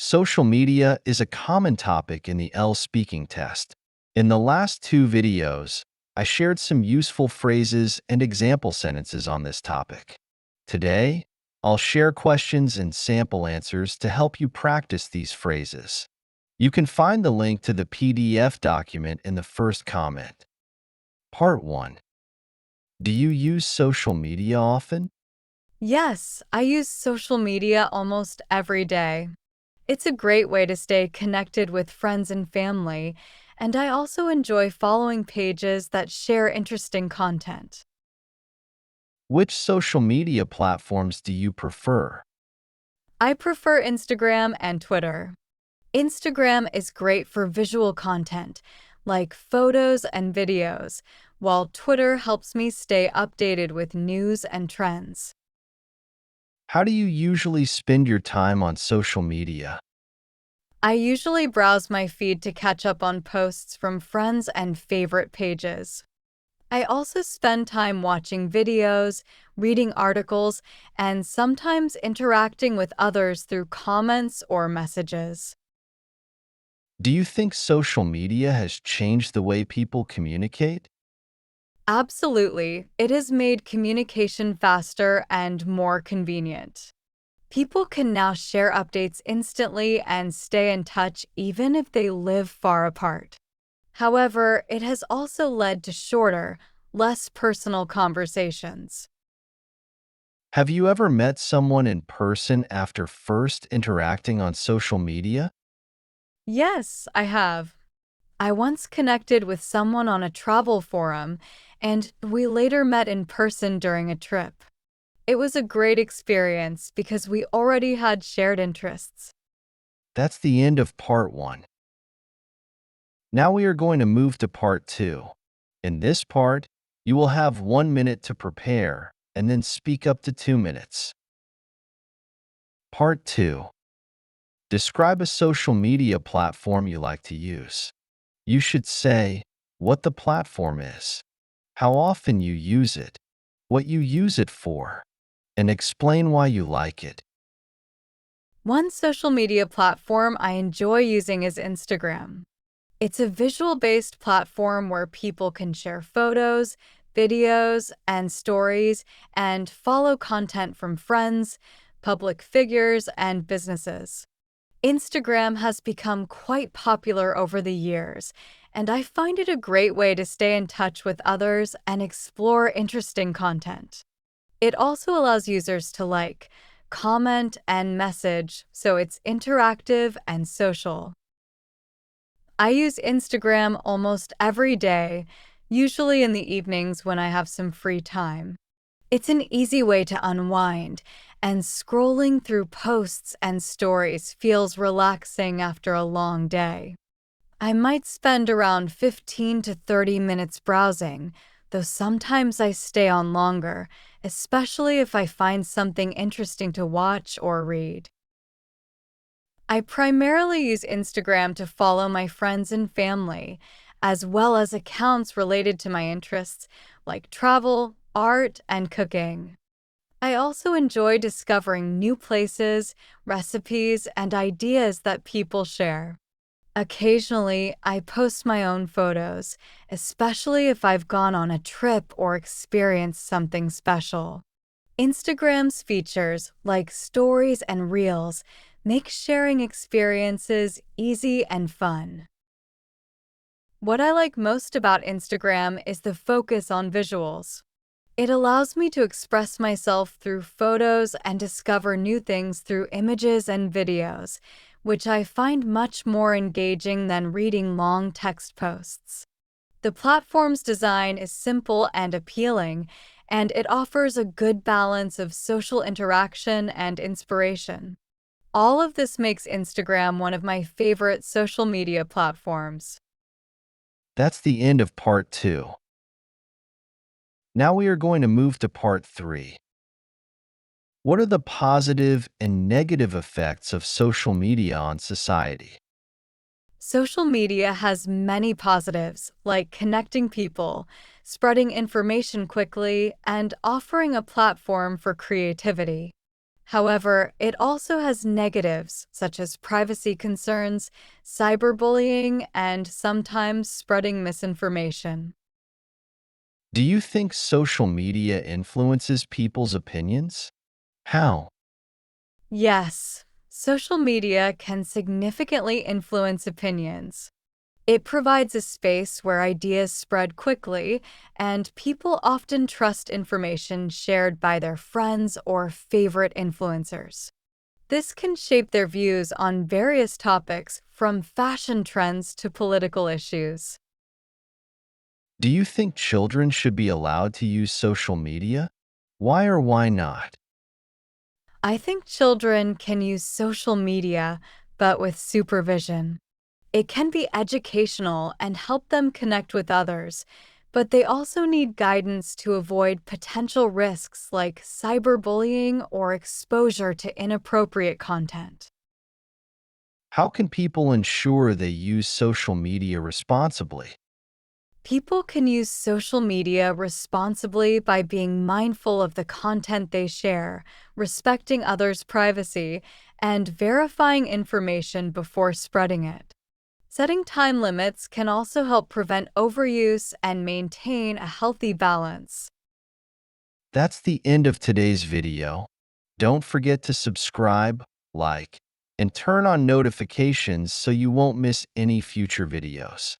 Social media is a common topic in the L speaking test. In the last two videos, I shared some useful phrases and example sentences on this topic. Today, I'll share questions and sample answers to help you practice these phrases. You can find the link to the PDF document in the first comment. Part 1. Do you use social media often? Yes, I use social media almost every day. It's a great way to stay connected with friends and family, and I also enjoy following pages that share interesting content. Which social media platforms do you prefer? I prefer Instagram and Twitter. Instagram is great for visual content, like photos and videos, while Twitter helps me stay updated with news and trends. How do you usually spend your time on social media? I usually browse my feed to catch up on posts from friends and favorite pages. I also spend time watching videos, reading articles, and sometimes interacting with others through comments or messages. Do you think social media has changed the way people communicate? Absolutely, it has made communication faster and more convenient. People can now share updates instantly and stay in touch even if they live far apart. However, it has also led to shorter, less personal conversations. Have you ever met someone in person after first interacting on social media? Yes, I have. I once connected with someone on a travel forum, and we later met in person during a trip. It was a great experience because we already had shared interests. That's the end of part 1. Now we are going to move to part 2. In this part, you will have 1 minute to prepare and then speak up to 2 minutes. Part 2. Describe a social media platform you like to use. You should say what the platform is, how often you use it, what you use it for, and explain why you like it. One social media platform I enjoy using is Instagram. It's a visual-based platform where people can share photos, videos, and stories and follow content from friends, public figures, and businesses. Instagram has become quite popular over the years, and I find it a great way to stay in touch with others and explore interesting content. It also allows users to like, comment, and message, so it's interactive and social. I use Instagram almost every day, usually in the evenings when I have some free time. It's an easy way to unwind, and scrolling through posts and stories feels relaxing after a long day. I might spend around 15 to 30 minutes browsing, though sometimes I stay on longer, especially if I find something interesting to watch or read. I primarily use Instagram to follow my friends and family, as well as accounts related to my interests like travel, art, and cooking. I also enjoy discovering new places, recipes, and ideas that people share. Occasionally, I post my own photos, especially if I've gone on a trip or experienced something special. Instagram's features, like stories and reels, make sharing experiences easy and fun. What I like most about Instagram is the focus on visuals. It allows me to express myself through photos and discover new things through images and videos, which I find much more engaging than reading long text posts. The platform's design is simple and appealing, and it offers a good balance of social interaction and inspiration. All of this makes Instagram one of my favorite social media platforms. That's the end of part 2. Now we are going to move to part 3. What are the positive and negative effects of social media on society? Social media has many positives, like connecting people, spreading information quickly, and offering a platform for creativity. However, it also has negatives such as privacy concerns, cyberbullying, and sometimes spreading misinformation. Do you think social media influences people's opinions? How? Yes, social media can significantly influence opinions. It provides a space where ideas spread quickly, and people often trust information shared by their friends or favorite influencers. This can shape their views on various topics, from fashion trends to political issues. Do you think children should be allowed to use social media? Why or why not? I think children can use social media, but with supervision. It can be educational and help them connect with others, but they also need guidance to avoid potential risks like cyberbullying or exposure to inappropriate content. How can people ensure they use social media responsibly? People can use social media responsibly by being mindful of the content they share, respecting others' privacy, and verifying information before spreading it. Setting time limits can also help prevent overuse and maintain a healthy balance. That's the end of today's video. Don't forget to subscribe, like, and turn on notifications so you won't miss any future videos.